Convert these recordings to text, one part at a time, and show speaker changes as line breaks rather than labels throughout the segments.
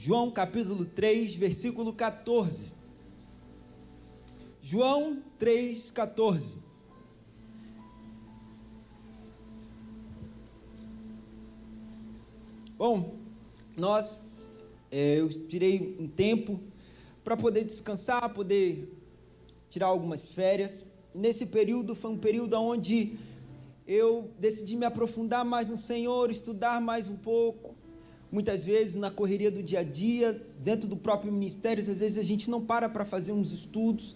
João capítulo 3, versículo 14. João 3, 14. Bom, eu tirei um tempo para poder descansar, poder tirar algumas férias. Nesse período foi um período onde eu decidi me aprofundar mais no Senhor, estudar mais um pouco. Muitas vezes na correria do dia a dia, dentro do próprio ministério, às vezes a gente não para fazer uns estudos,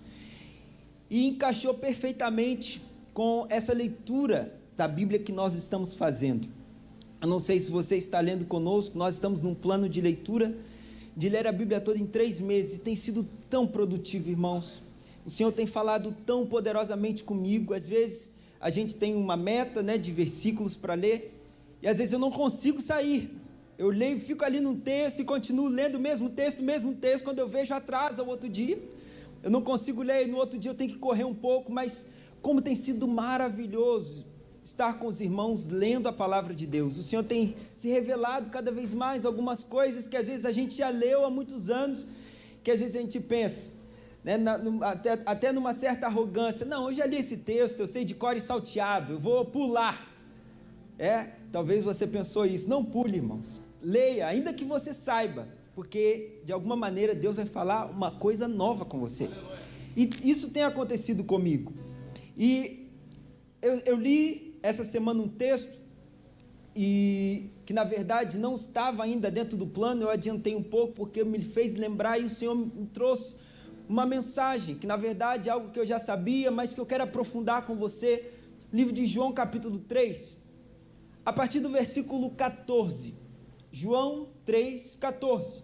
e encaixou perfeitamente com essa leitura da Bíblia que nós estamos fazendo. Eu não sei se você está lendo conosco, nós estamos num plano de leitura, de ler a Bíblia toda em 3 meses, e tem sido tão produtivo, irmãos. O Senhor tem falado tão poderosamente comigo. Às vezes a gente tem uma meta, de versículos para ler, e às vezes eu não consigo sair. Eu leio, fico ali num texto e continuo lendo o mesmo texto, quando eu vejo atrasa o outro dia. Eu não consigo ler, e no outro dia eu tenho que correr um pouco, mas como tem sido maravilhoso estar com os irmãos lendo a palavra de Deus. O Senhor tem se revelado cada vez mais algumas coisas que às vezes a gente já leu há muitos anos, que às vezes a gente pensa, até numa certa arrogância: não, eu já li esse texto, eu sei de cor e salteado, eu vou pular. Talvez você pensou isso. Não pule, irmãos, leia, ainda que você saiba, porque de alguma maneira Deus vai falar uma coisa nova com você. E isso tem acontecido comigo. E eu li essa semana um texto, e que na verdade não estava ainda dentro do plano. Eu adiantei um pouco porque me fez lembrar, e o Senhor me trouxe uma mensagem que na verdade é algo que eu já sabia, mas que eu quero aprofundar com você. Livro de João capítulo 3, a partir do versículo 14. João 3, 14.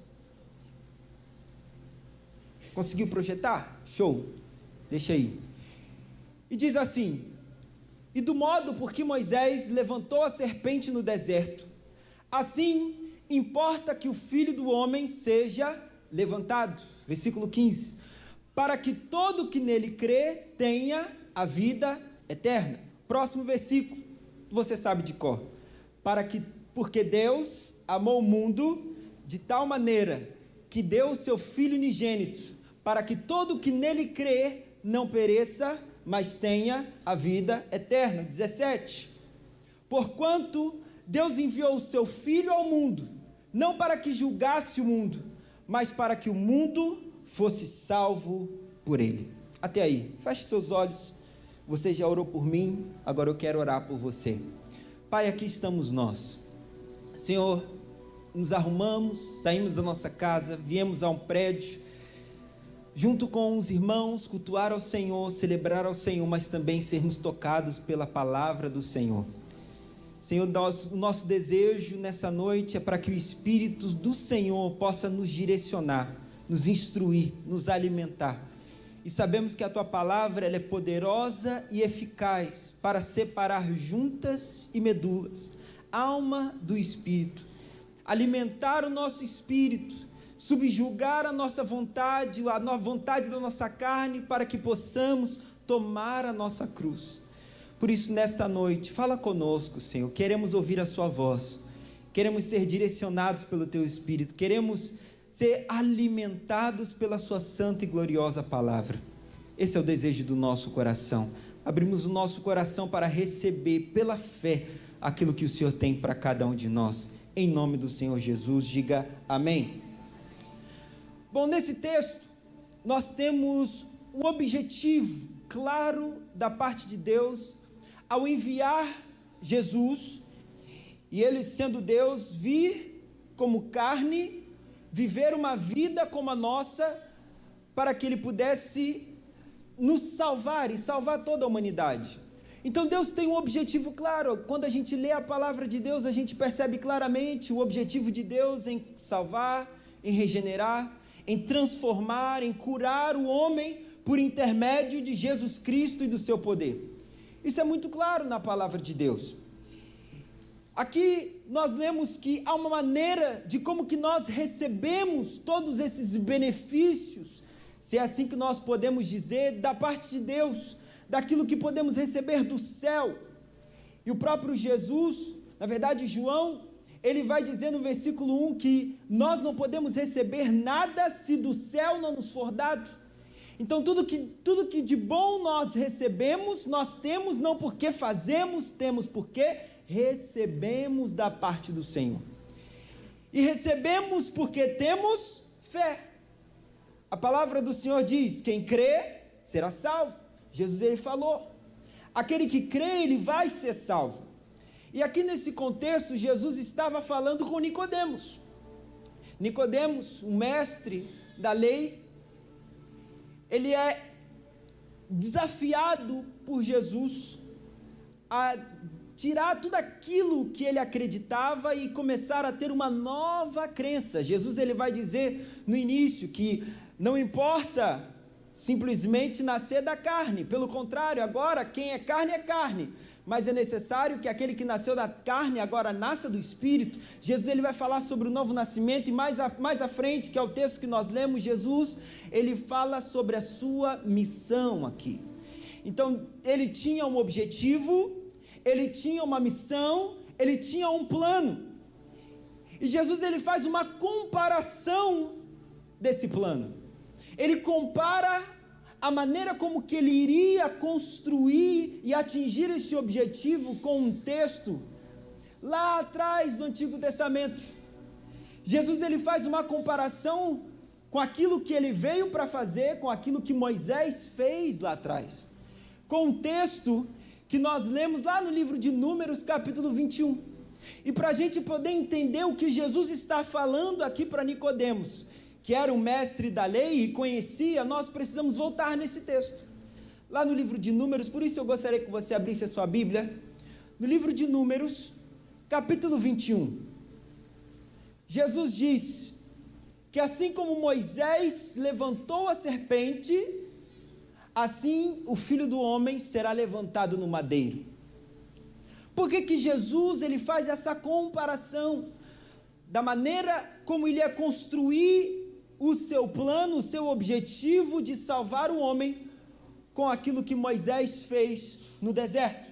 Conseguiu projetar? Show, deixa aí. E diz assim: e do modo por que Moisés levantou a serpente no deserto, assim importa que o Filho do Homem seja levantado. Versículo 15: para que todo que nele crê tenha a vida eterna. Próximo versículo, você sabe de cor. Porque Deus amou o mundo de tal maneira que deu o seu Filho unigênito, para que todo que nele crê não pereça, mas tenha a vida eterna. 17: porquanto Deus enviou o seu Filho ao mundo, não para que julgasse o mundo, mas para que o mundo fosse salvo por ele. Até aí, feche seus olhos. Você já orou por mim, agora eu quero orar por você. Pai, aqui estamos nós. Senhor, nos arrumamos, saímos da nossa casa, viemos a um prédio, junto com os irmãos, cultuar ao Senhor, celebrar ao Senhor, mas também sermos tocados pela palavra do Senhor. Senhor, o nosso desejo nessa noite é para que o Espírito do Senhor possa nos direcionar, nos instruir, nos alimentar. E sabemos que a Tua palavra ela é poderosa e eficaz para separar juntas e medulas, alma do Espírito, alimentar o nosso espírito, subjugar a nossa vontade, a vontade da nossa carne, para que possamos tomar a nossa cruz. Por isso, nesta noite, fala conosco, Senhor. Queremos ouvir a Sua voz, queremos ser direcionados pelo Teu Espírito, queremos ser alimentados pela Sua santa e gloriosa palavra. Esse é o desejo do nosso coração. Abrimos o nosso coração para receber pela fé aquilo que o Senhor tem para cada um de nós. Em nome do Senhor Jesus, diga amém. Bom, nesse texto nós temos um objetivo claro da parte de Deus ao enviar Jesus, e Ele, sendo Deus, vir como carne, viver uma vida como a nossa, para que Ele pudesse nos salvar e salvar toda a humanidade. Então Deus tem um objetivo claro. Quando a gente lê a palavra de Deus, a gente percebe claramente o objetivo de Deus em salvar, em regenerar, em transformar, em curar o homem por intermédio de Jesus Cristo e do seu poder. Isso é muito claro na palavra de Deus. Aqui nós lemos que há uma maneira de como que nós recebemos todos esses benefícios, se é assim que nós podemos dizer, da parte de Deus, daquilo que podemos receber do céu. E o próprio Jesus, na verdade João, ele vai dizer no versículo 1 que nós não podemos receber nada se do céu não nos for dado. Então tudo que de bom nós recebemos, nós temos não porque fazemos, temos porque recebemos da parte do Senhor. E recebemos porque temos fé. A palavra do Senhor diz: quem crê será salvo. Jesus ele falou, aquele que crê, ele vai ser salvo. E aqui nesse contexto, Jesus estava falando com Nicodemos. Nicodemos, um mestre da lei, ele é desafiado por Jesus a tirar tudo aquilo que ele acreditava e começar a ter uma nova crença. Jesus ele vai dizer no início que não importa simplesmente nascer da carne, pelo contrário, agora quem é carne, mas é necessário que aquele que nasceu da carne agora nasça do Espírito. Jesus ele vai falar sobre o novo nascimento e mais à frente, que é o texto que nós lemos, Jesus ele fala sobre a sua missão aqui. Então ele tinha um objetivo, ele tinha uma missão, ele tinha um plano. E Jesus ele faz uma comparação desse plano. Ele compara a maneira como que ele iria construir e atingir esse objetivo com um texto lá atrás do Antigo Testamento. Jesus ele faz uma comparação com aquilo que ele veio para fazer, com aquilo que Moisés fez lá atrás, com um texto que nós lemos lá no livro de Números, capítulo 21. E para a gente poder entender o que Jesus está falando aqui para Nicodemos, que era um mestre da lei e conhecia, nós precisamos voltar nesse texto, lá no livro de Números. Por isso eu gostaria que você abrisse a sua Bíblia, no livro de Números, capítulo 21, Jesus diz que assim como Moisés levantou a serpente, assim o Filho do Homem será levantado no madeiro. Por que Jesus ele faz essa comparação da maneira como ele ia construir o seu plano, o seu objetivo de salvar o homem com aquilo que Moisés fez no deserto?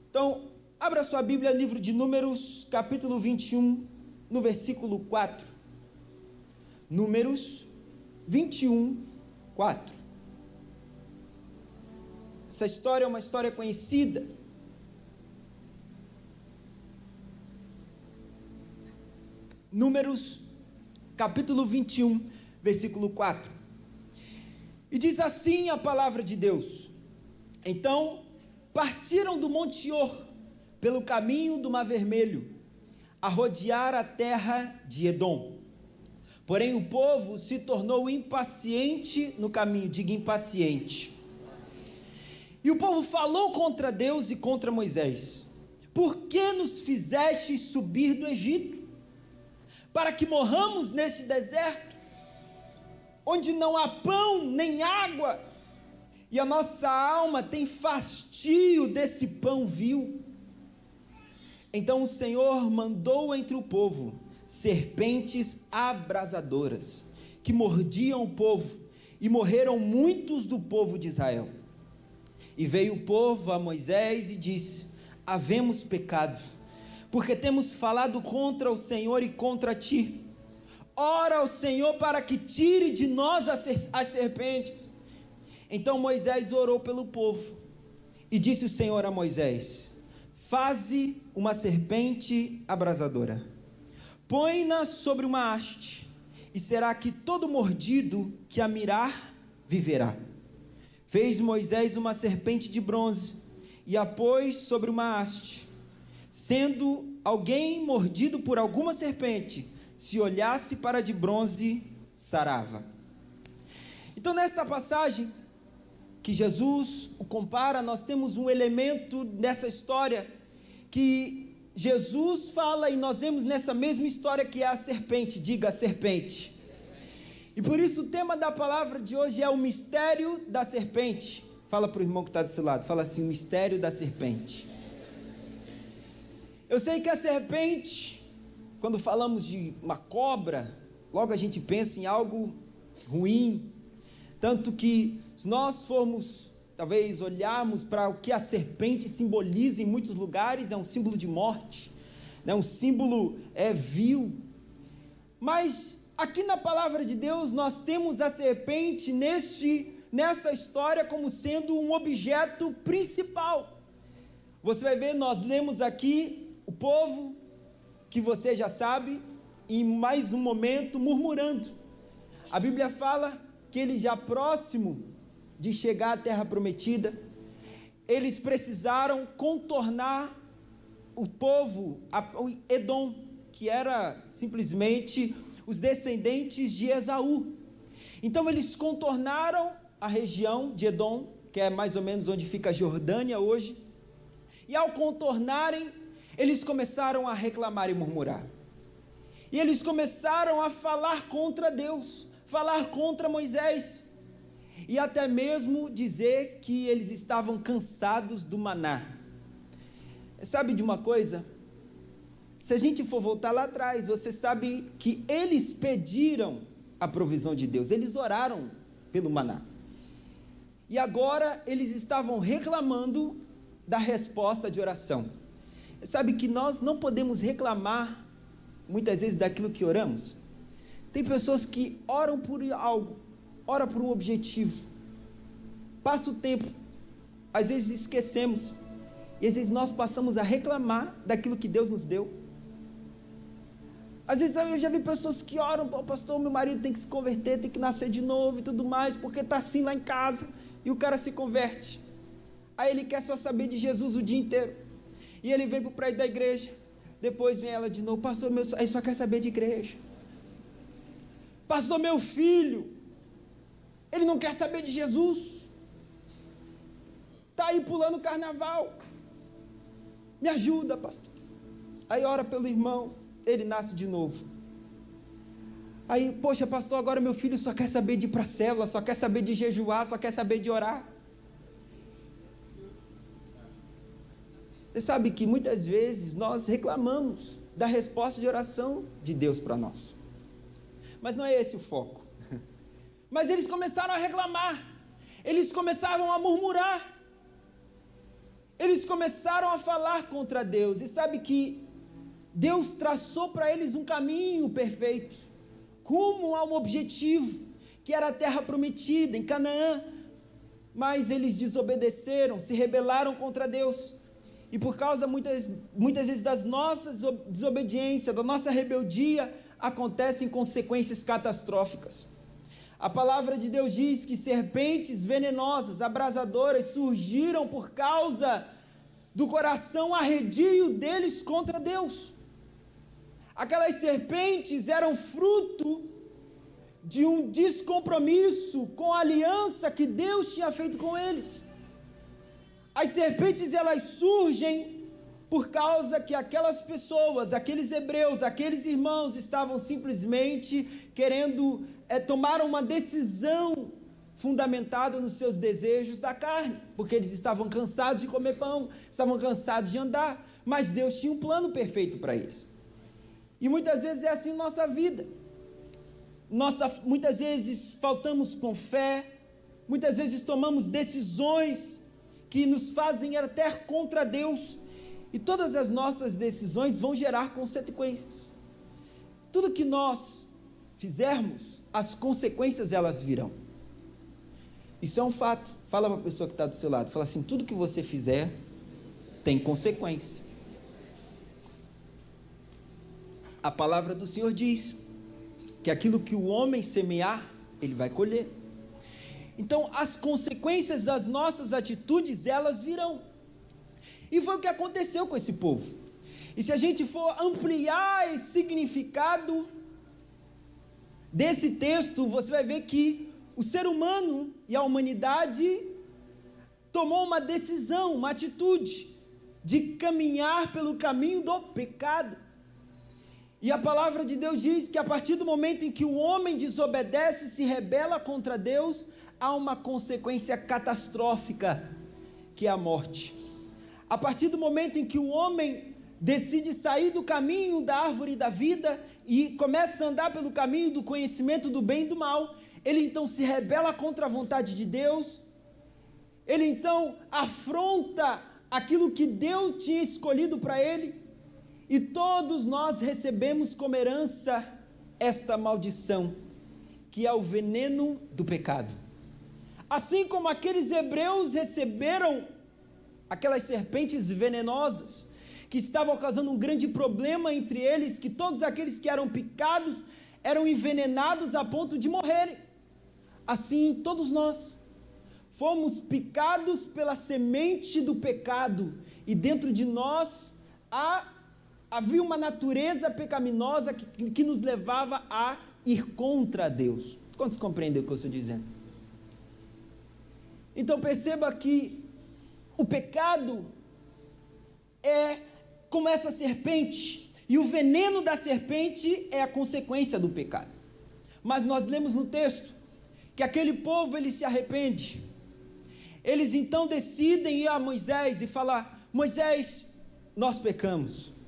Então, abra sua Bíblia, livro de Números, capítulo 21, no versículo 4. Números 21, 4. Essa história é uma história conhecida. Números capítulo 21, versículo 4. E diz assim a palavra de Deus: então partiram do Monte Or, pelo caminho do Mar Vermelho, a rodear a terra de Edom. Porém o povo se tornou impaciente no caminho, diga impaciente. E o povo falou contra Deus e contra Moisés: por que nos fizeste subir do Egito, para que morramos neste deserto, onde não há pão nem água, e a nossa alma tem fastio desse pão vil? Então o Senhor mandou entre o povo serpentes abrasadoras, que mordiam o povo, e morreram muitos do povo de Israel. E veio o povo a Moisés e disse: havemos pecado, porque temos falado contra o Senhor e contra ti. Ora ao Senhor para que tire de nós as serpentes. Então Moisés orou pelo povo, e disse o Senhor a Moisés: faze uma serpente abrasadora, põe-na sobre uma haste, e será que todo mordido que a mirar viverá. Fez Moisés uma serpente de bronze, e a pôs sobre uma haste. Sendo alguém mordido por alguma serpente, se olhasse para a de bronze, sarava. Então nesta passagem que Jesus o compara, nós temos um elemento dessa história que Jesus fala, e nós vemos nessa mesma história, que é a serpente. Diga a serpente. E por isso o tema da palavra de hoje é o mistério da serpente. Fala para o irmão que está do seu lado, fala assim: o mistério da serpente. Eu sei que a serpente, quando falamos de uma cobra, logo a gente pensa em algo ruim. Tanto que, se nós formos, talvez, olharmos para o que a serpente simboliza em muitos lugares, é um símbolo de morte. né? Um símbolo vil. Mas aqui na palavra de Deus nós temos a serpente nessa história como sendo um objeto principal. Você vai ver, nós lemos aqui o povo, que você já sabe, em mais um momento murmurando. A Bíblia fala que ele já próximo de chegar à terra prometida, eles precisaram contornar o povo, o Edom, que era simplesmente os descendentes de Esaú. Então eles contornaram a região de Edom, que é mais ou menos onde fica a Jordânia hoje, e ao contornarem, eles começaram a reclamar e murmurar, e eles começaram a falar contra Deus, falar contra Moisés, e até mesmo dizer que eles estavam cansados do maná. Sabe de uma coisa? Se a gente for voltar lá atrás, você sabe que eles pediram a provisão de Deus, eles oraram pelo maná, e agora eles estavam reclamando da resposta de oração. Sabe que nós não podemos reclamar muitas vezes daquilo que oramos. Tem pessoas que oram por algo, oram por um objetivo, passa o tempo, às vezes esquecemos, e às vezes nós passamos a reclamar daquilo que Deus nos deu. Às vezes eu já vi pessoas que oram: pastor, meu marido tem que se converter, tem que nascer de novo e tudo mais, porque está assim lá em casa, e o cara se converte, aí ele quer só saber de Jesus o dia inteiro, e ele vem para o prédio da igreja, depois vem ela de novo: pastor, ele só quer saber de igreja. Pastor, meu filho, ele não quer saber de Jesus, está aí pulando carnaval, me ajuda, pastor. Aí ora pelo irmão, ele nasce de novo. Aí, poxa, pastor, agora meu filho só quer saber de ir para a célula, só quer saber de jejuar, só quer saber de orar. Você sabe que muitas vezes nós reclamamos da resposta de oração de Deus para nós, mas não é esse o foco. Mas eles começaram a reclamar, eles começaram a murmurar, eles começaram a falar contra Deus. E sabe que Deus traçou para eles um caminho perfeito, rumo a um objetivo, que era a terra prometida, em Canaã. Mas eles desobedeceram, se rebelaram contra Deus. E por causa muitas vezes das nossas desobediências, da nossa rebeldia, acontecem consequências catastróficas. A palavra de Deus diz que serpentes venenosas, abrasadoras, surgiram por causa do coração arredio deles contra Deus. Aquelas serpentes eram fruto de um descompromisso com a aliança que Deus tinha feito com eles. As serpentes, elas surgem por causa que aquelas pessoas, aqueles hebreus, aqueles irmãos estavam simplesmente querendo tomar uma decisão fundamentada nos seus desejos da carne, porque eles estavam cansados de comer pão, estavam cansados de andar, mas Deus tinha um plano perfeito para eles. E muitas vezes é assim nossa vida. Muitas vezes faltamos com fé, muitas vezes tomamos decisões que nos fazem até contra Deus, e todas as nossas decisões vão gerar consequências. Tudo que nós fizermos, as consequências elas virão. Isso é um fato. Fala para a pessoa que está do seu lado, fala assim: tudo que você fizer tem consequência. A palavra do Senhor diz que aquilo que o homem semear, ele vai colher. Então as consequências das nossas atitudes, elas virão. E foi o que aconteceu com esse povo. E se a gente for ampliar esse significado desse texto, você vai ver que o ser humano e a humanidade tomou uma decisão, uma atitude de caminhar pelo caminho do pecado. E a palavra de Deus diz que a partir do momento em que o homem desobedece e se rebela contra Deus, há uma consequência catastrófica, que é a morte. A partir do momento em que o homem decide sair do caminho da árvore da vida e começa a andar pelo caminho do conhecimento do bem e do mal, ele então se rebela contra a vontade de Deus, ele então afronta aquilo que Deus tinha escolhido para ele, e todos nós recebemos como herança esta maldição, que é o veneno do pecado. Assim como aqueles hebreus receberam aquelas serpentes venenosas, que estavam causando um grande problema entre eles, que todos aqueles que eram picados eram envenenados a ponto de morrerem. Assim, todos nós fomos picados pela semente do pecado, e dentro de nós havia uma natureza pecaminosa que nos levava a ir contra Deus. Quantos compreendem o que eu estou dizendo? Então perceba que o pecado é como essa serpente, e o veneno da serpente é a consequência do pecado. Mas nós lemos no texto que aquele povo, ele se arrepende. Eles então decidem ir a Moisés e falar: Moisés, nós pecamos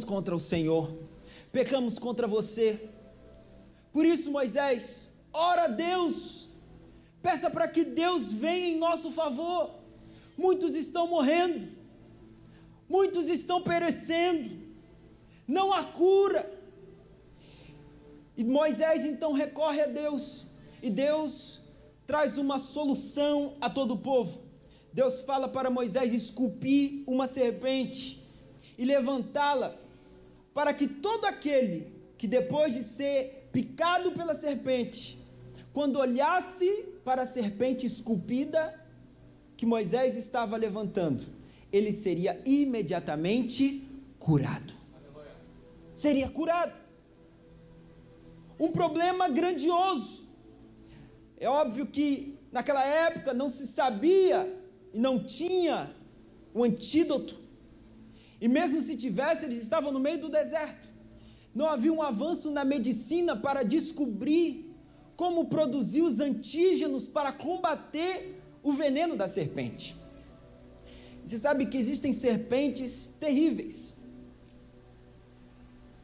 contra o Senhor, pecamos contra você. Por isso, Moisés, ora a Deus, peça para que Deus venha em nosso favor. Muitos estão morrendo, muitos estão perecendo, não há cura. E Moisés então recorre a Deus, e Deus traz uma solução a todo o povo. Deus fala para Moisés esculpir uma serpente e levantá-la, para que todo aquele que depois de ser picado pela serpente, quando olhasse para a serpente esculpida que Moisés estava levantando, ele seria imediatamente curado. Seria curado. Um problema grandioso. É óbvio que naquela época não se sabia e não tinha o antídoto, e mesmo se tivesse, eles estavam no meio do deserto. Não havia um avanço na medicina para descobrir como produzir os antígenos para combater o veneno da serpente. Você sabe que existem serpentes terríveis.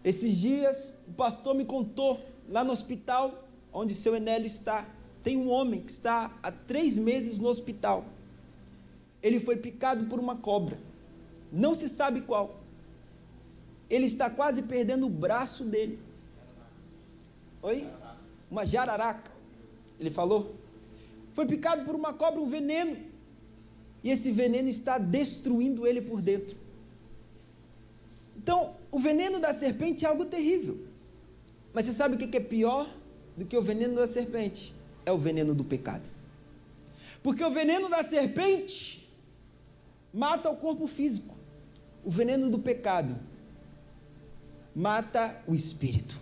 Esses dias o pastor me contou, lá no hospital onde seu Enélio está, tem um homem que está há 3 meses no hospital. Ele foi picado por uma cobra, não se sabe qual. Ele está quase perdendo o braço dele. Oi? Uma jararaca, ele falou. Foi picado por uma cobra, um veneno, e esse veneno está destruindo ele por dentro. Então, o veneno da serpente é algo terrível. Mas você sabe o que é pior do que o veneno da serpente? É o veneno do pecado. Porque o veneno da serpente mata o corpo físico. O veneno do pecado mata o espírito.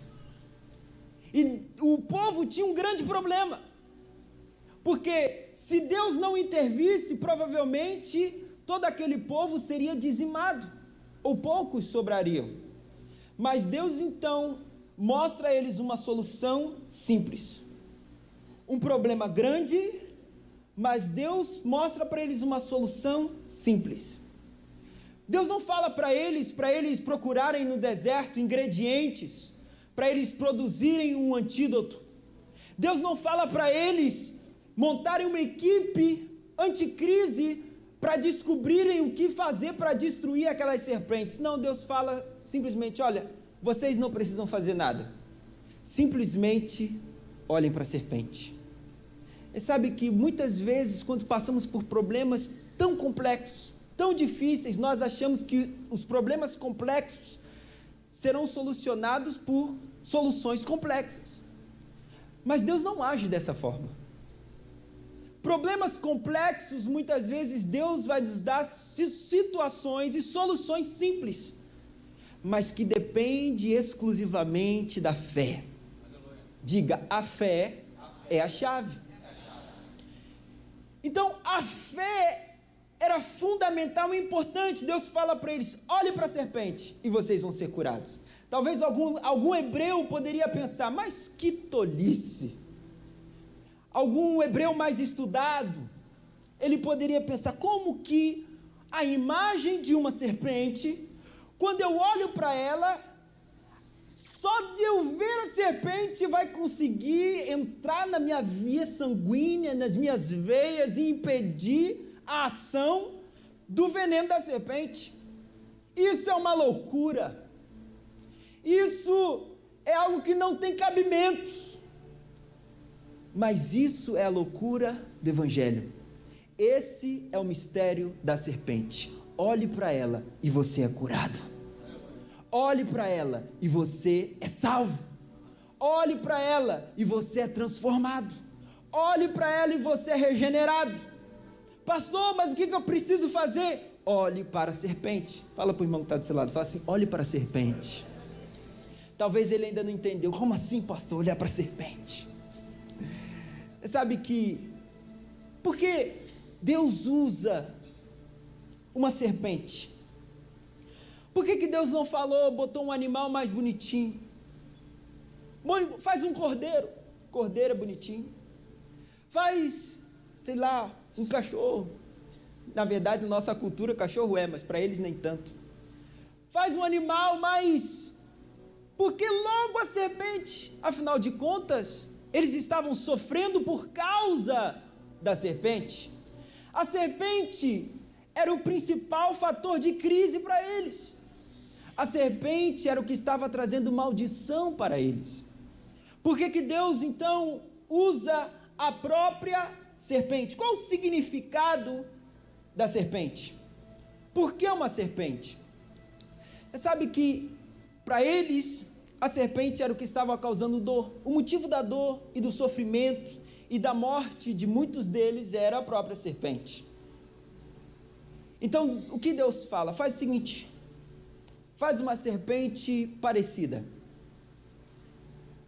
E o povo tinha um grande problema. Porque se Deus não intervisse, provavelmente todo aquele povo seria dizimado, ou poucos sobrariam. Mas Deus então mostra a eles uma solução simples. Um problema grande, mas Deus mostra para eles uma solução simples. Deus não fala para eles procurarem no deserto ingredientes para eles produzirem um antídoto. Deus não fala para eles montarem uma equipe anticrise para descobrirem o que fazer para destruir aquelas serpentes. Não, Deus fala simplesmente: olha, vocês não precisam fazer nada, simplesmente olhem para a serpente. E sabe que muitas vezes, quando passamos por problemas tão complexos, tão difíceis, nós achamos que os problemas complexos serão solucionados por soluções complexas. Mas Deus não age dessa forma. Problemas complexos, muitas vezes Deus vai nos dar situações e soluções simples, mas que depende exclusivamente da fé. Diga, a fé é a chave. Então a fé era fundamental e importante. Deus fala para eles: olhe para a serpente e vocês vão ser curados. Talvez algum hebreu poderia pensar: mas que tolice. Algum hebreu mais estudado, ele poderia pensar: como que a imagem de uma serpente, quando eu olho para ela, só de eu ver a serpente vai conseguir entrar na minha via sanguínea, nas minhas veias, e impedir a ação do veneno da serpente? Isso é uma loucura. Isso é algo que não tem cabimento. Mas isso é a loucura do Evangelho. Esse é o mistério da serpente. Olhe para ela e você é curado. Olhe para ela e você é salvo. Olhe para ela e você é transformado. Olhe para ela e você é regenerado. Pastor, mas o que eu preciso fazer? Olhe para a serpente. Fala para o irmão que está do seu lado, fala assim, olhe para a serpente. Talvez ele ainda não entendeu. Como assim, pastor, olhar para a serpente? Você sabe que, porque Deus usa uma serpente? Por que Deus não falou, botou um animal mais bonitinho? Faz um cordeiro, cordeiro é bonitinho. Faz, sei lá, um cachorro. Na verdade, na nossa cultura, cachorro é, mas para eles nem tanto. Faz um animal mais... Porque logo a serpente, afinal de contas, eles estavam sofrendo por causa da serpente. A serpente era o principal fator de crise para eles. A serpente era o que estava trazendo maldição para eles. Por que Deus então usa a própria serpente? Qual o significado da serpente? Por que uma serpente? Você sabe que para eles a serpente era o que estava causando dor. O motivo da dor e do sofrimento e da morte de muitos deles era a própria serpente. Então o que Deus fala? Faz o seguinte, faz uma serpente parecida,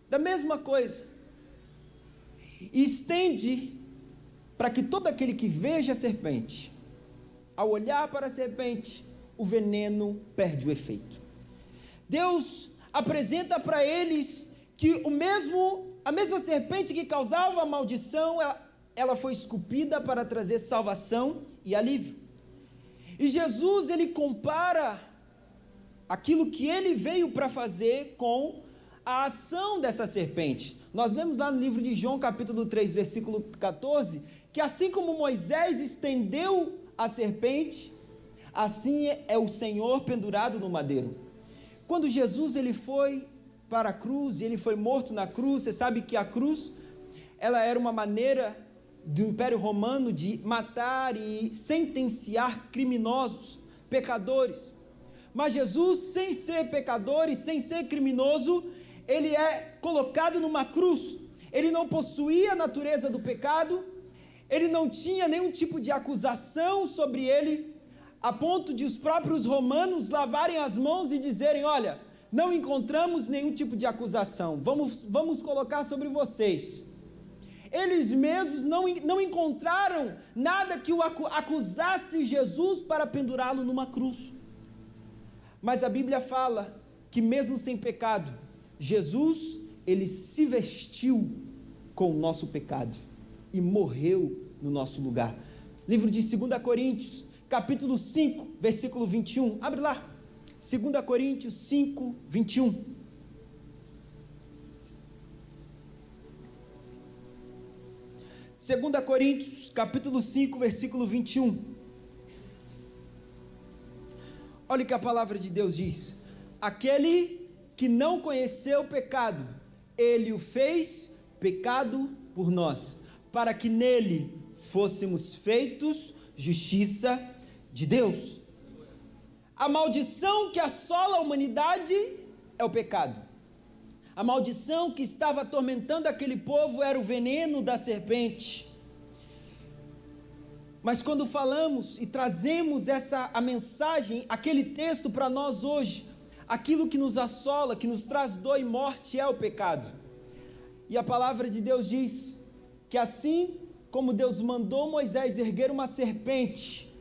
da mesma coisa, e estende para que todo aquele que veja a serpente, ao olhar para a serpente, o veneno perde o efeito. Deus apresenta para eles que a mesma serpente que causava a maldição, ela foi esculpida para trazer salvação e alívio. E Jesus, ele compara aquilo que ele veio para fazer com a ação dessa serpente. Nós vemos lá no livro de João, capítulo 3, versículo 14, que assim como Moisés estendeu a serpente, assim é o Senhor pendurado no madeiro. Quando Jesus ele foi para a cruz, ele foi morto na cruz, você sabe que a cruz, ela era uma maneira do Império Romano de matar e sentenciar criminosos, pecadores. Mas Jesus, sem ser pecador e sem ser criminoso, ele é colocado numa cruz. Ele não possuía a natureza do pecado, ele não tinha nenhum tipo de acusação sobre ele, a ponto de os próprios romanos lavarem as mãos e dizerem, olha, não encontramos nenhum tipo de acusação, vamos colocar sobre vocês. Eles mesmos não encontraram nada que o acusasse Jesus para pendurá-lo numa cruz. Mas a Bíblia fala que mesmo sem pecado, Jesus, ele se vestiu com o nosso pecado e morreu no nosso lugar. Livro de 2 Coríntios, capítulo 5, versículo 21. Abre lá. 2 Coríntios 5, 21. Segunda Coríntios, capítulo 5, versículo 21. Olha o que a palavra de Deus diz. Aquele que não conheceu o pecado, ele o fez pecado por nós, para que nele fôssemos feitos justiça de Deus. A maldição que assola a humanidade é o pecado. A maldição que estava atormentando aquele povo era o veneno da serpente. Mas quando falamos e trazemos a mensagem, aquele texto para nós hoje, aquilo que nos assola, que nos traz dor e morte é o pecado. E a palavra de Deus diz que assim como Deus mandou Moisés erguer uma serpente,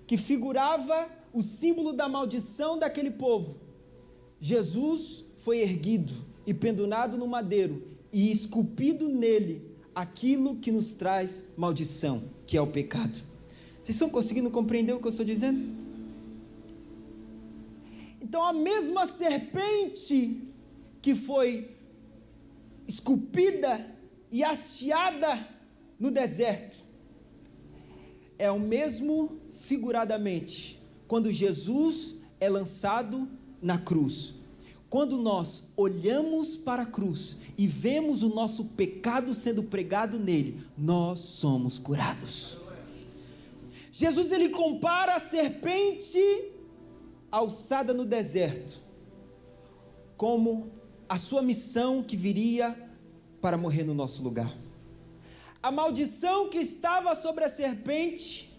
que figurava o símbolo da maldição daquele povo, Jesus foi erguido e pendurado no madeiro e esculpido nele aquilo que nos traz maldição, que é o pecado. Vocês estão conseguindo compreender o que eu estou dizendo? Então a mesma serpente que foi esculpida e hasteada no deserto, é o mesmo figuradamente, quando Jesus é lançado na cruz. Quando nós olhamos para a cruz e vemos o nosso pecado sendo pregado nele, nós somos curados. Jesus, ele compara a serpente alçada no deserto como a sua missão que viria para morrer no nosso lugar. A maldição que estava sobre a serpente,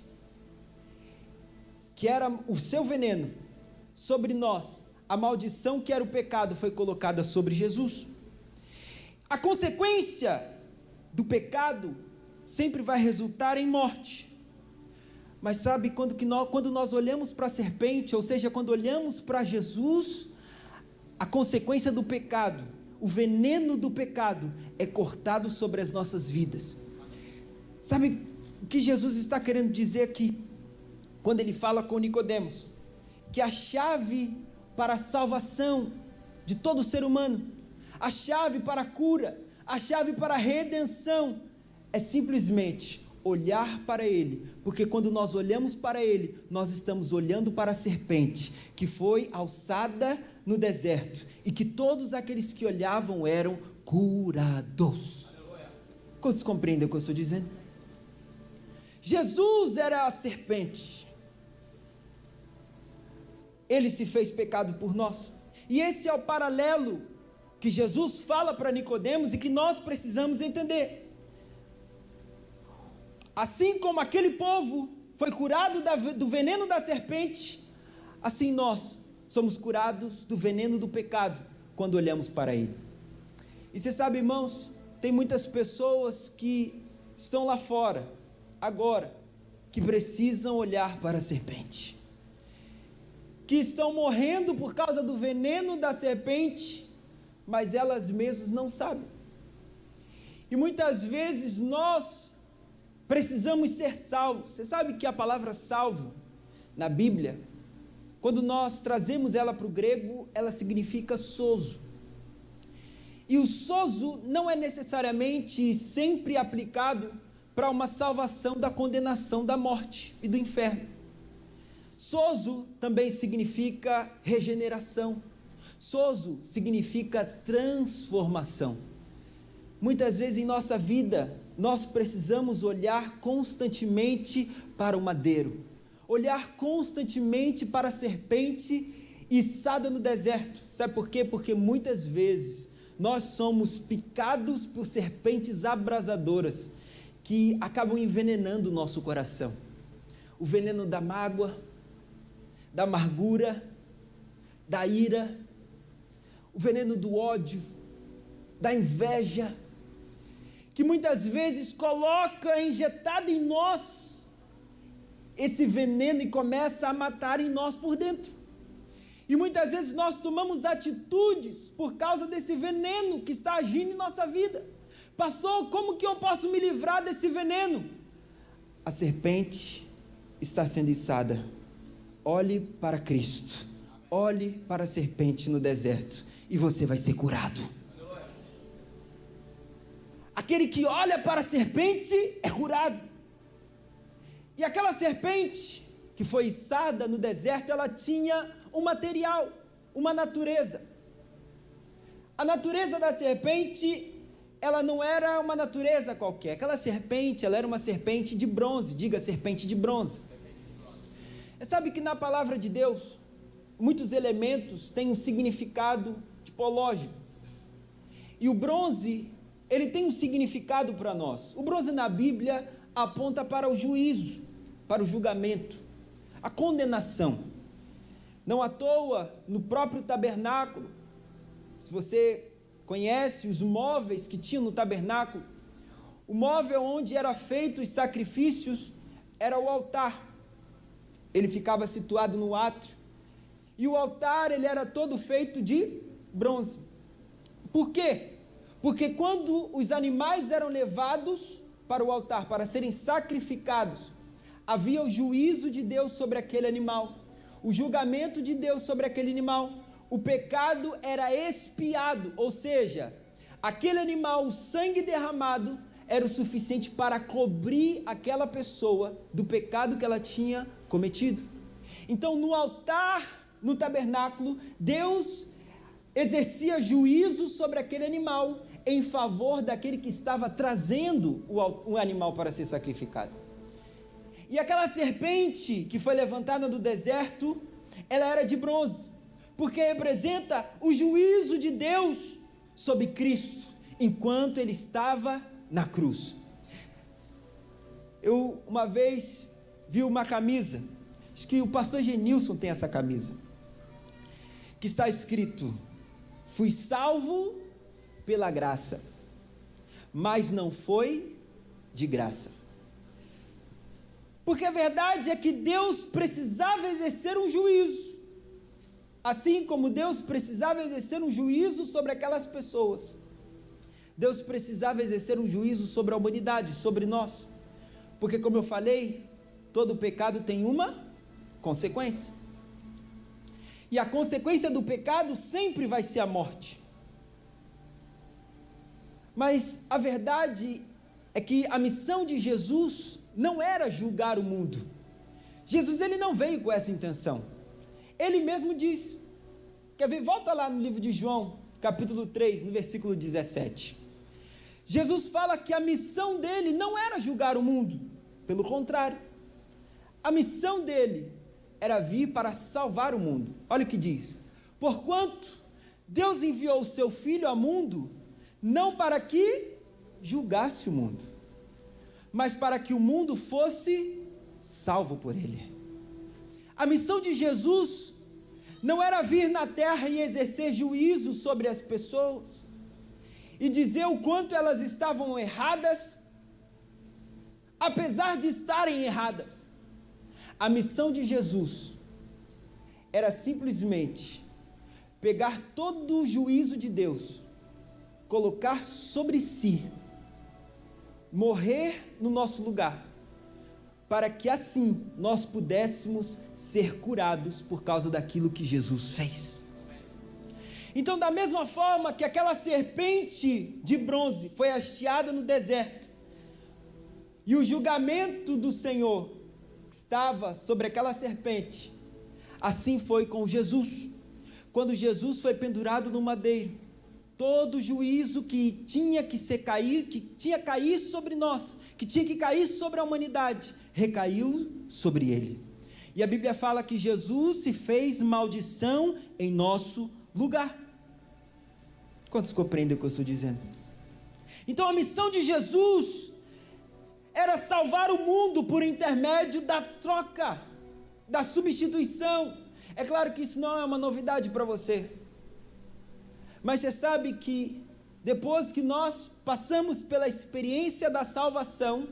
que era o seu veneno, sobre nós, a maldição que era o pecado foi colocada sobre Jesus. A consequência do pecado sempre vai resultar em morte. Mas sabe, quando nós olhamos para a serpente, ou seja, quando olhamos para Jesus, a consequência do pecado, o veneno do pecado é cortado sobre as nossas vidas. Sabe o que Jesus está querendo dizer aqui, quando ele fala com Nicodemos? Que a chave para a salvação de todo ser humano, a chave para a cura, a chave para a redenção, é simplesmente olhar para ele, porque quando nós olhamos para ele, nós estamos olhando para a serpente, que foi alçada no deserto, e que todos aqueles que olhavam eram curados. Quantos compreendem o que eu estou dizendo? Jesus era a serpente, ele se fez pecado por nós, e esse é o paralelo que Jesus fala para Nicodemos e que nós precisamos entender. Assim como aquele povo foi curado do veneno da serpente, assim nós somos curados do veneno do pecado quando olhamos para ele. E você sabe, irmãos, tem muitas pessoas que estão lá fora agora, que precisam olhar para a serpente, que estão morrendo por causa do veneno da serpente, mas elas mesmas não sabem. E muitas vezes nós precisamos ser salvos. Você sabe que a palavra salvo na Bíblia, quando nós trazemos ela para o grego, ela significa sozo. E o sozo não é necessariamente sempre aplicado para uma salvação da condenação da morte e do inferno. Sozo também significa regeneração. Sozo significa transformação. Muitas vezes em nossa vida, nós precisamos olhar constantemente para o madeiro, olhar constantemente para a serpente içada no deserto. Sabe por quê? Porque muitas vezes nós somos picados por serpentes abrasadoras que acabam envenenando o nosso coração. O veneno da mágoa, da amargura, da ira, o veneno do ódio, da inveja, que muitas vezes coloca injetado em nós esse veneno e começa a matar em nós por dentro. E muitas vezes nós tomamos atitudes por causa desse veneno que está agindo em nossa vida. Pastor, como que eu posso me livrar desse veneno? A serpente está sendo içada. Olhe para Cristo, olhe para a serpente no deserto e você vai ser curado. Aquele que olha para a serpente é curado. E aquela serpente que foi içada no deserto, ela tinha um material, uma natureza. A natureza da serpente, ela não era uma natureza qualquer. Aquela serpente, ela era uma serpente de bronze. Diga, serpente de bronze. Você sabe que na palavra de Deus, muitos elementos têm um significado tipológico. E o bronze, ele tem um significado para nós. O bronze na Bíblia aponta para o juízo, para o julgamento, a condenação. Não à toa, no próprio tabernáculo, se você conhece os móveis que tinham no tabernáculo, o móvel onde eram feitos os sacrifícios era o altar. Ele ficava situado no átrio. E o altar, ele era todo feito de bronze. Por quê? Porque quando os animais eram levados para o altar, para serem sacrificados, havia o juízo de Deus sobre aquele animal, o julgamento de Deus sobre aquele animal. O pecado era expiado, ou seja, aquele animal, o sangue derramado, era o suficiente para cobrir aquela pessoa do pecado que ela tinha cometido. Então, no altar no tabernáculo, Deus exercia juízo sobre aquele animal em favor daquele que estava trazendo o animal para ser sacrificado. E aquela serpente que foi levantada do deserto, ela era de bronze, porque representa o juízo de Deus sobre Cristo, enquanto ele estava na cruz. Eu uma vez vi uma camisa, acho que o pastor Genilson tem essa camisa, que está escrito: fui salvo pela graça, mas não foi de graça. Porque a verdade é que Deus precisava exercer um juízo, assim como Deus precisava exercer um juízo sobre aquelas pessoas. Deus precisava exercer um juízo sobre a humanidade, sobre nós, porque, como eu falei, todo pecado tem uma consequência, e a consequência do pecado sempre vai ser a morte. Mas a verdade é que a missão de Jesus não era julgar o mundo. Jesus, ele não veio com essa intenção. Ele mesmo diz, quer ver? Volta lá no livro de João, capítulo 3, no versículo 17. Jesus fala que a missão dele não era julgar o mundo, pelo contrário, a missão dele era vir para salvar o mundo. Olha o que diz: porquanto Deus enviou o seu Filho ao mundo, não para que julgasse o mundo, mas para que o mundo fosse salvo por ele. A missão de Jesus não era vir na terra e exercer juízo sobre as pessoas, e dizer o quanto elas estavam erradas, apesar de estarem erradas. A missão de Jesus era simplesmente pegar todo o juízo de Deus, colocar sobre si, morrer no nosso lugar, para que assim nós pudéssemos ser curados por causa daquilo que Jesus fez. Então, da mesma forma que aquela serpente de bronze foi hasteada no deserto, e o julgamento do Senhor estava sobre aquela serpente, assim foi com Jesus. Quando Jesus foi pendurado no madeiro, todo o juízo que tinha que cair sobre nós, que tinha que cair sobre a humanidade, recaiu sobre ele. E a Bíblia fala que Jesus se fez maldição em nosso lugar. Quantos compreendem o que eu estou dizendo? Então a missão de Jesus era salvar o mundo por intermédio da troca, da substituição. É claro que isso não é uma novidade para você, mas você sabe que depois que nós passamos pela experiência da salvação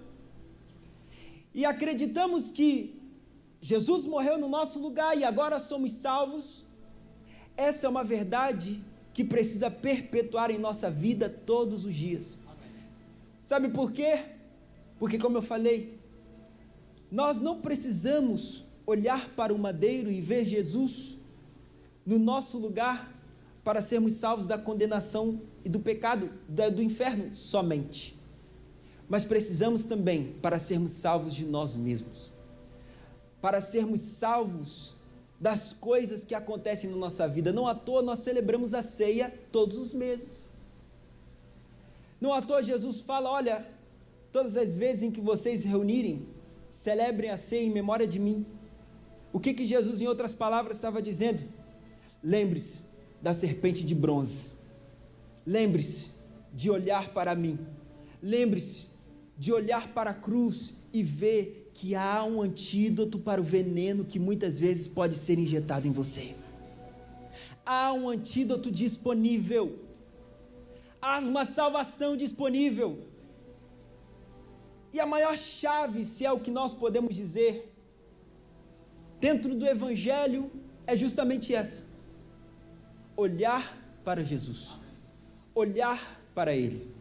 e acreditamos que Jesus morreu no nosso lugar e agora somos salvos, essa é uma verdade que precisa perpetuar em nossa vida todos os dias. Sabe por quê? Porque, como eu falei, nós não precisamos olhar para o madeiro e ver Jesus no nosso lugar para sermos salvos da condenação e do pecado, do inferno somente, mas precisamos também para sermos salvos de nós mesmos, para sermos salvos das coisas que acontecem na nossa vida. Não à toa nós celebramos a ceia todos os meses, não à toa Jesus fala: olha, todas as vezes em que vocês se reunirem, celebrem a ceia em memória de mim. O que Jesus, em outras palavras, estava dizendo? Lembre-se da serpente de bronze, lembre-se de olhar para mim, lembre-se de olhar para a cruz e ver que há um antídoto para o veneno que muitas vezes pode ser injetado em você. Há um antídoto disponível, há uma salvação disponível, e a maior chave, se é o que nós podemos dizer, dentro do Evangelho, é justamente essa: olhar para Jesus, olhar para Ele.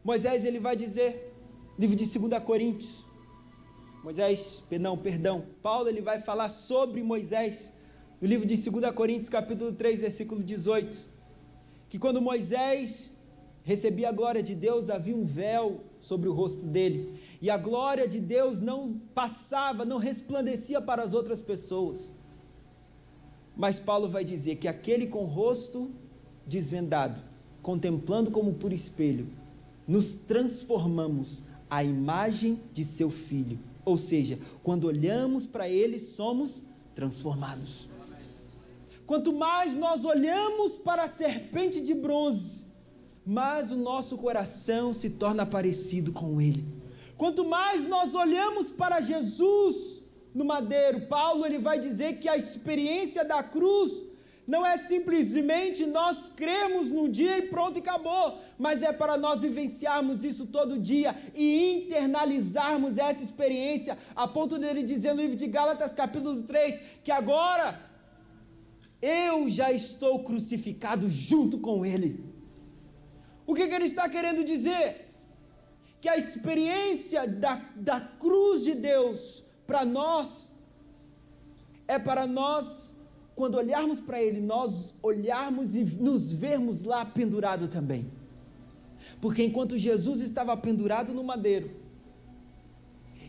Moisés, ele vai dizer, livro de 2 Coríntios, Paulo, ele vai falar sobre Moisés, no livro de 2 Coríntios, capítulo 3, versículo 18, que quando Moisés recebia a glória de Deus, havia um véu sobre o rosto dele, e a glória de Deus não passava, não resplandecia para as outras pessoas, Mas Paulo vai dizer que aquele com o rosto desvendado, contemplando como por espelho, nos transformamos à imagem de seu Filho. Ou seja, quando olhamos para ele, somos transformados. Quanto mais nós olhamos para a serpente de bronze, mais o nosso coração se torna parecido com ele. Quanto mais nós olhamos para Jesus no madeiro, Paulo ele vai dizer que a experiência da cruz não é simplesmente nós cremos num dia e pronto e acabou, mas é para nós vivenciarmos isso todo dia e internalizarmos essa experiência, a ponto dele dizer no livro de Gálatas capítulo 3, que agora eu já estou crucificado junto com ele. O que ele está querendo dizer? Que a experiência da cruz de Deus para nós, é para nós, quando olharmos para ele, nós olharmos e nos vermos lá pendurado também. Porque enquanto Jesus estava pendurado no madeiro,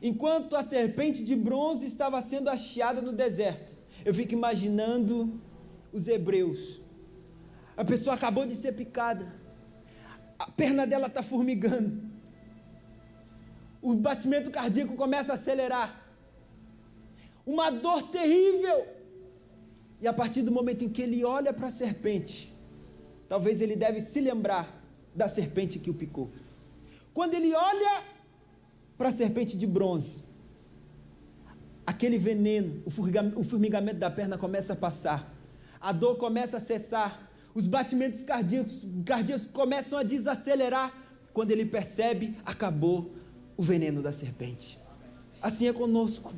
enquanto a serpente de bronze estava sendo hasteada no deserto, eu fico imaginando os hebreus. A pessoa acabou de ser picada, a perna dela está formigando, o batimento cardíaco começa a acelerar, uma dor terrível. E a partir do momento em que ele olha para a serpente, talvez ele deve se lembrar da serpente que o picou. Quando ele olha para a serpente de bronze, aquele veneno, o formigamento da perna começa a passar, a dor começa a cessar, os batimentos cardíacos começam a desacelerar. Quando ele percebe, acabou o veneno da serpente. Assim é conosco.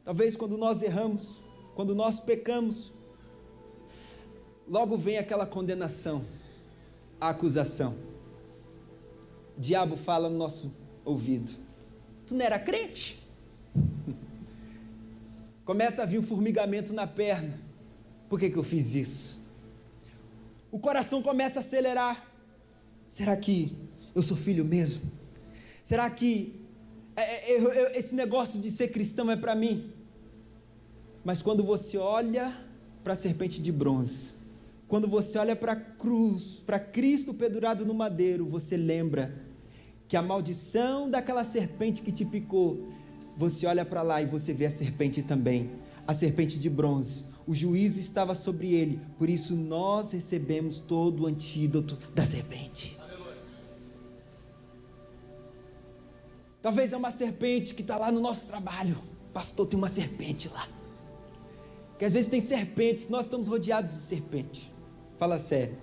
Talvez quando nós erramos, quando nós pecamos, logo vem aquela condenação, a acusação. O diabo fala no nosso ouvido: tu não era crente? Começa a vir um formigamento na perna. Por que eu fiz isso? O coração começa a acelerar. Será que eu sou filho mesmo? Será que esse negócio de ser cristão é para mim? Mas quando você olha para a serpente de bronze, quando você olha para a cruz, para Cristo pendurado no madeiro, você lembra que a maldição daquela serpente que te picou, você olha para lá e você vê a serpente também, a serpente de bronze, o juízo estava sobre ele, por isso nós recebemos todo o antídoto da serpente. Talvez é uma serpente que está lá no nosso trabalho. Pastor, tem uma serpente lá. Que às vezes tem serpentes, nós estamos rodeados de serpentes. Fala sério.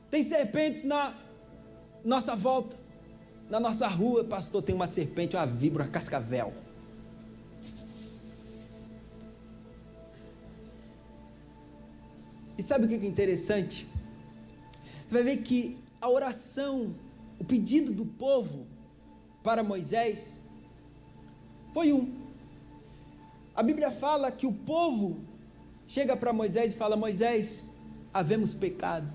Tem serpentes na nossa volta, na nossa rua. Pastor, tem uma serpente, uma víbora, uma cascavel. E sabe o que é interessante? Você vai ver que a oração, o pedido do povo para Moisés foi um. A Bíblia fala que o povo chega para Moisés e fala: Moisés, havemos pecado,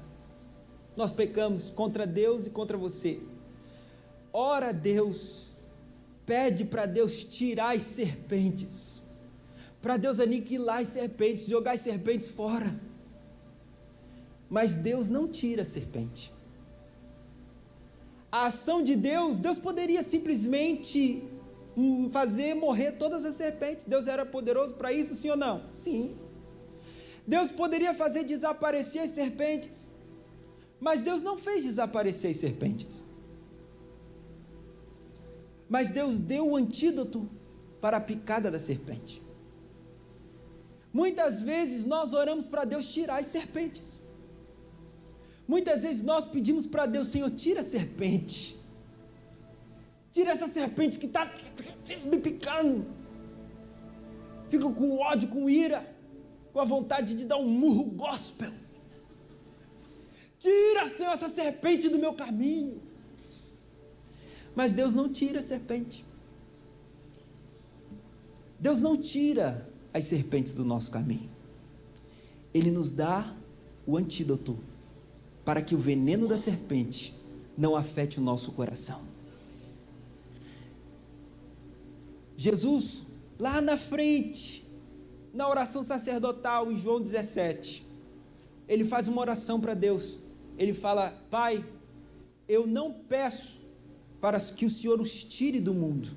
nós pecamos contra Deus e contra você. Ora a Deus, pede para Deus tirar as serpentes, para Deus aniquilar as serpentes, jogar as serpentes fora. Mas Deus não tira a serpente. A ação de Deus, Deus poderia simplesmente fazer morrer todas as serpentes. Deus era poderoso para isso, sim ou não? Sim. Deus poderia fazer desaparecer as serpentes, mas Deus não fez desaparecer as serpentes. Mas Deus deu o antídoto para a picada da serpente. Muitas vezes nós oramos para Deus tirar as serpentes. Muitas vezes nós pedimos para Deus: Senhor, tira a serpente, tira essa serpente que está me picando. Fico com ódio, com ira, com a vontade de dar um murro gospel. Tira, Senhor, essa serpente do meu caminho. Mas Deus não tira a serpente. Deus não tira as serpentes do nosso caminho. Ele nos dá o antídoto para que o veneno da serpente não afete o nosso coração. Jesus, lá na frente, na oração sacerdotal, em João 17, ele faz uma oração para Deus. Ele fala: Pai, eu não peço para que o Senhor os tire do mundo,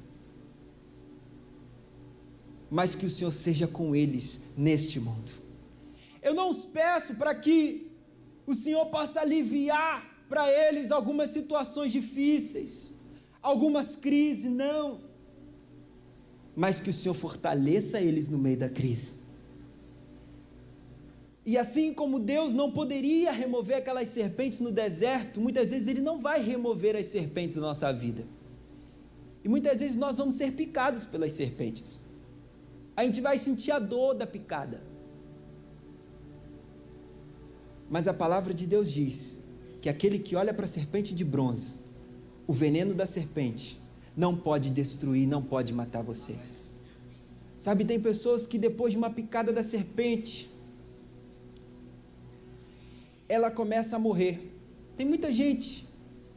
mas que o Senhor seja com eles neste mundo. Eu não os peço para que o Senhor possa aliviar para eles algumas situações difíceis, algumas crises, não, mas que o Senhor fortaleça eles no meio da crise. E assim como Deus não poderia remover aquelas serpentes no deserto, muitas vezes Ele não vai remover as serpentes da nossa vida. E muitas vezes nós vamos ser picados pelas serpentes. A gente vai sentir a dor da picada. Mas a palavra de Deus diz que aquele que olha para a serpente de bronze, o veneno da serpente, não pode destruir, não pode matar você. Sabe, tem pessoas que depois de uma picada da serpente, ela começa a morrer. Tem muita gente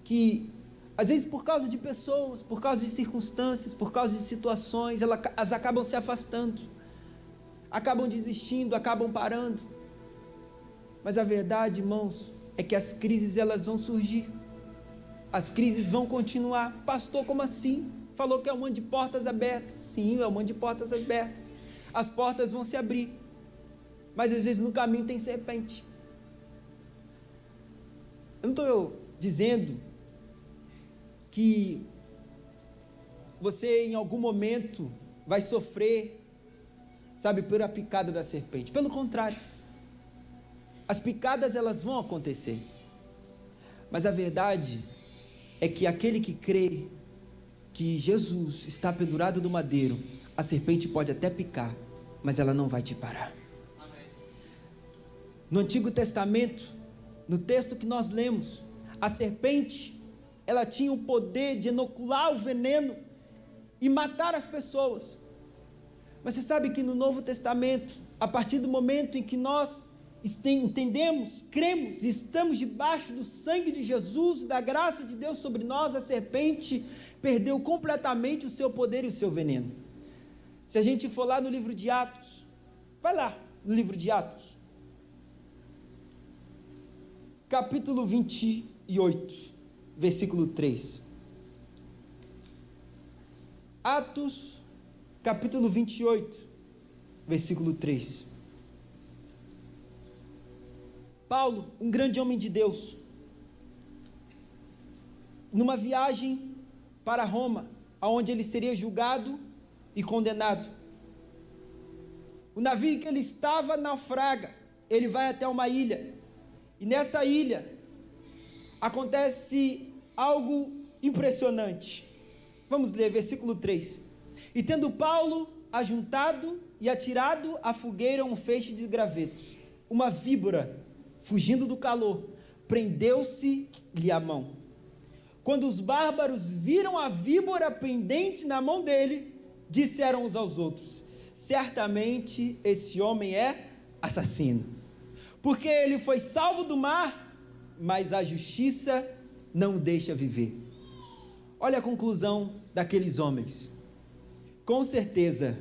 que, às vezes por causa de pessoas, por causa de circunstâncias, por causa de situações, elas acabam se afastando, acabam desistindo, acabam parando. Mas a verdade, irmãos, é que as crises elas vão surgir, as crises vão continuar. Pastor, como assim? Falou que é um monte de portas abertas. Sim, é um monte de portas abertas. As portas vão se abrir, mas às vezes no caminho tem serpente. Eu não estou dizendo que você em algum momento vai sofrer, sabe, por a picada da serpente. Pelo contrário, as picadas elas vão acontecer, mas a verdade é que aquele que crê que Jesus está pendurado no madeiro, a serpente pode até picar, mas ela não vai te parar. No Antigo Testamento, no texto que nós lemos, a serpente, ela tinha o poder de inocular o veneno e matar as pessoas. Mas você sabe que no Novo Testamento, a partir do momento em que nós entendemos, cremos e estamos debaixo do sangue de Jesus, da graça de Deus sobre nós, a serpente perdeu completamente o seu poder e o seu veneno. Se a gente for lá no livro de Atos, vai lá no livro de Atos, capítulo 28, versículo 3. Atos, capítulo 28, versículo 3. Paulo, um grande homem de Deus, numa viagem para Roma, onde ele seria julgado e condenado. O navio em que ele estava naufraga, ele vai até uma ilha, e nessa ilha acontece algo impressionante. Vamos ler versículo 3. E tendo Paulo ajuntado e atirado à fogueira um feixe de gravetos, uma víbora, fugindo do calor, prendeu-se-lhe a mão. Quando os bárbaros viram a víbora pendente na mão dele, disseram uns aos outros: certamente esse homem é assassino, porque ele foi salvo do mar, mas a justiça não o deixa viver. Olha a conclusão daqueles homens. Com certeza,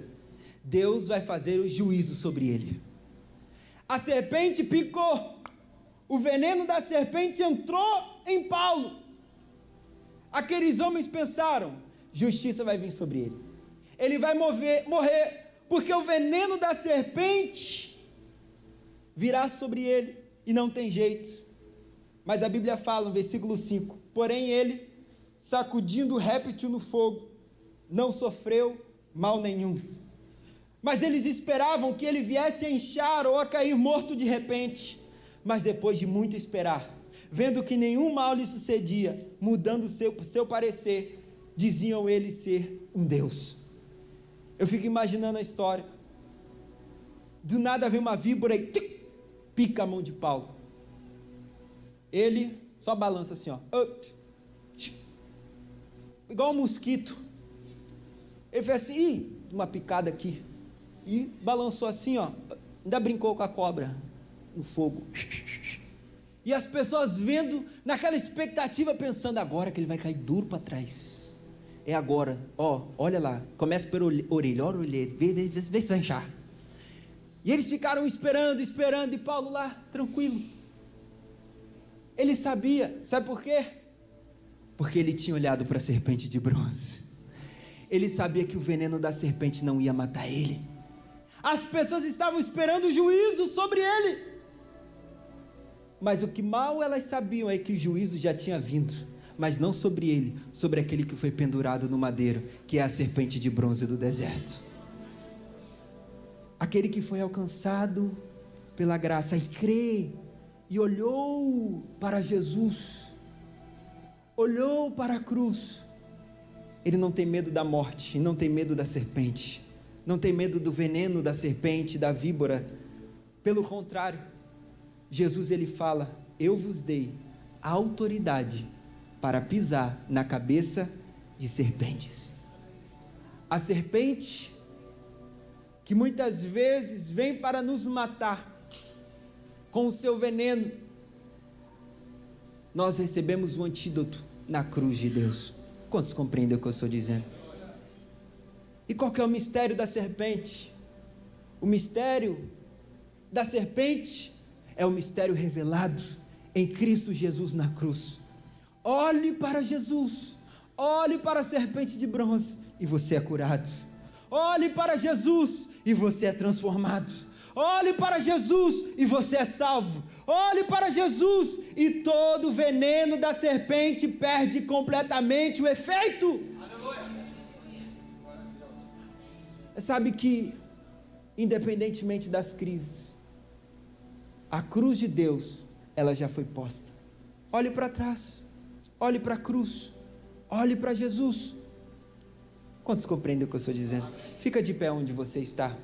Deus vai fazer o juízo sobre ele. A serpente picou, o veneno da serpente entrou em Paulo. Aqueles homens pensaram: justiça vai vir sobre ele, ele vai morrer, porque o veneno da serpente virá sobre ele, e não tem jeito. Mas a Bíblia fala no versículo 5: porém ele, sacudindo o réptil no fogo, não sofreu mal nenhum. Mas eles esperavam que ele viesse a inchar ou a cair morto de repente. Mas depois de muito esperar, vendo que nenhum mal lhe sucedia, mudando o seu parecer, diziam ele ser um Deus. Eu fico imaginando a história. Do nada vem uma víbora e pica a mão de Paulo. Ele só balança assim, ó, igual um mosquito. Ele fez assim, uma picada aqui, e balançou assim, ó, ainda brincou com a cobra no fogo. E as pessoas vendo, naquela expectativa, pensando: agora que ele vai cair duro para trás, é agora, ó, olha lá, começa pela orelha, olha a orelha, vê se vai inchar. E eles ficaram esperando, e Paulo lá, tranquilo. Ele sabia, sabe por quê? Porque ele tinha olhado para a serpente de bronze. Ele sabia que o veneno da serpente não ia matar ele. As pessoas estavam esperando o juízo sobre ele. Mas o que mal elas sabiam é que o juízo já tinha vindo. Mas não sobre ele, sobre aquele que foi pendurado no madeiro, que é a serpente de bronze do deserto. Aquele que foi alcançado pela graça e crê, e olhou para Jesus, olhou para a cruz. Ele não tem medo da morte, não tem medo da serpente, não tem medo do veneno da serpente, da víbora. Pelo contrário, Jesus ele fala: eu vos dei a autoridade para pisar na cabeça de serpentes. A serpente que muitas vezes vem para nos matar com o seu veneno, nós recebemos o antídoto na cruz de Deus. Quantos compreendem o que eu estou dizendo? E qual que é o mistério da serpente? O mistério da serpente é o mistério revelado em Cristo Jesus na cruz. Olhe para Jesus, olhe para a serpente de bronze e você é curado. Olhe para Jesus e você é transformado. Olhe para Jesus e você é salvo. Olhe para Jesus e todo o veneno da serpente perde completamente o efeito. Sabe que, independentemente das crises, a cruz de Deus, ela já foi posta. Olhe para trás, olhe para a cruz, olhe para Jesus. Quantos compreendem o que eu estou dizendo? Fica de pé onde você está.